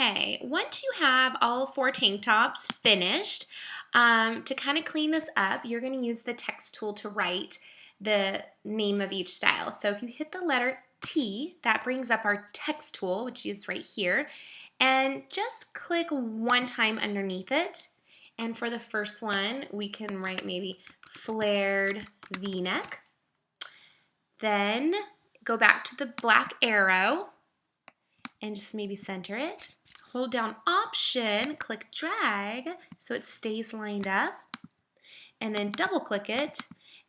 Okay, once you have all 4 tank tops finished, to kind of clean this up, you're going to use the text tool to write the name of each style. So if you hit the letter T, that brings up our text tool, which is right here, and just click one time underneath it. And for the first one, we can write maybe flared V-neck. Then go back to the black arrow and just maybe center it. Hold down Option, click drag so it stays lined up, and then double click it,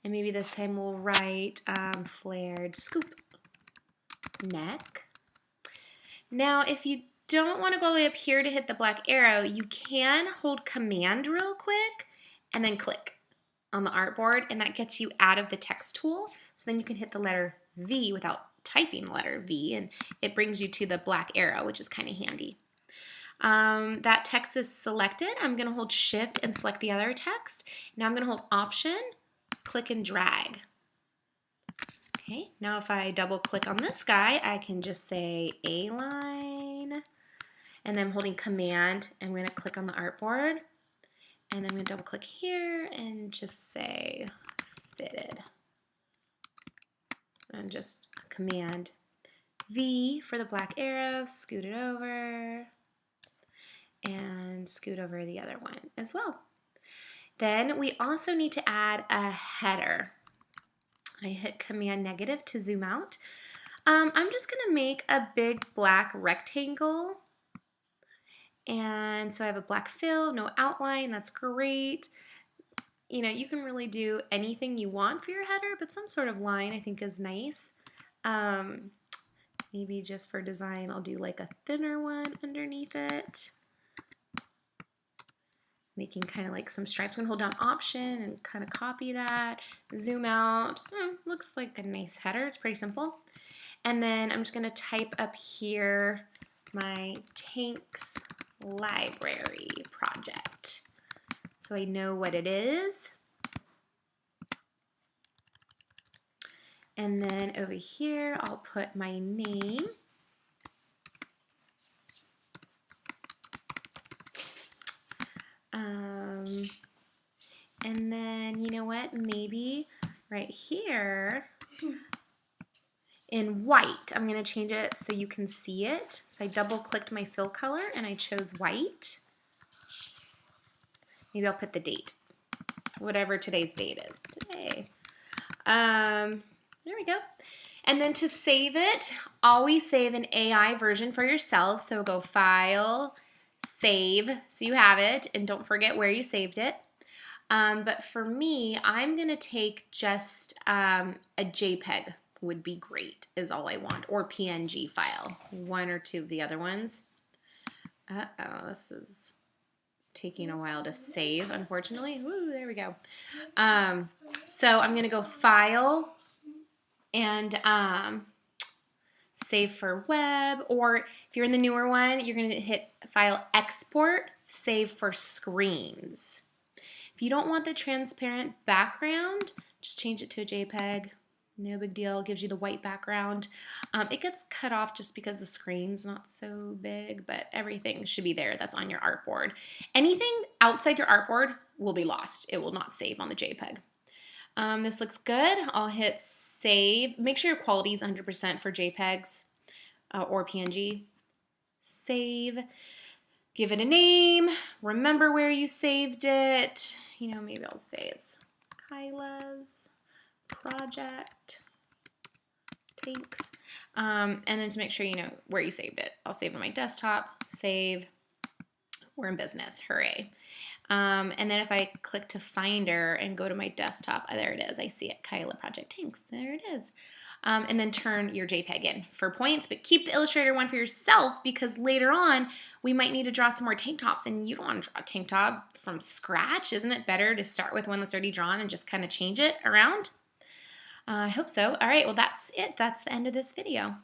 and maybe this time we'll write flared scoop neck. Now if you don't want to go all the way up here to hit the black arrow, you can hold Command real quick and then click on the artboard, and that gets you out of the text tool. So then you can hit the letter V without typing the letter V, and it brings you to the black arrow, which is kind of handy. That text is selected. I'm going to hold Shift and select the other text. Now I'm going to hold Option, click and drag. Okay, now if I double click on this guy, I can just say A-line, and then I'm holding Command, I'm going to click on the artboard, and I'm going to double click here and just say fitted. And just Command V for the black arrow, scoot it over, and scoot over the other one as well. Then we also need to add a header. I hit Command negative to zoom out. I'm just going to make a big black rectangle. And so I have a black fill, no outline, that's great. You know, you can really do anything you want for your header, but some sort of line I think is nice. Maybe just for design, I'll do like a thinner one underneath it. Making kind of like some stripes. I'm going to hold down Option and kind of copy that, zoom out. Looks like a nice header. It's pretty simple. And then I'm just going to type up here my Tanks Library project, so I know what it is. And then over here, I'll put my name. And then, you know what, maybe right here in white, I'm going to change it so you can see it. So I double clicked my fill color and I chose white. Maybe I'll put the date, whatever today's date is today. There we go. And then to save it, always save an AI version for yourself. So go File, Save, so you have it, and don't forget where you saved it. But for me, I'm going to take just a JPEG would be great, is all I want, or PNG file, one or two of the other ones. Uh-oh, this is taking a while to save, unfortunately. Woo, there we go. So I'm going to go File and Save for Web, or if you're in the newer one, you're going to hit File, Export, Save for Screens. If you don't want the transparent background, just change it to a JPEG. No big deal. It gives you the white background. It gets cut off just because the screen's not so big, but everything should be there that's on your artboard. Anything outside your artboard will be lost. It will not save on the JPEG. This looks good. I'll hit Save. Make sure your quality is 100% for JPEGs or PNG. Save. Give it a name. Remember where you saved it. You know, maybe I'll say it's Kyla's project Tanks. And then just make sure you know where you saved it. I'll save on my desktop. Save. We're in business. Hooray. And then if I click to Finder and go to my desktop, there it is. I see it. Kyla Project Tanks. There it is. And then turn your JPEG in for points, but keep the Illustrator one for yourself because later on we might need to draw some more tank tops, and you don't want to draw a tank top from scratch. Isn't it better to start with one that's already drawn and just kind of change it around? I hope so. All right, well that's it. That's the end of this video.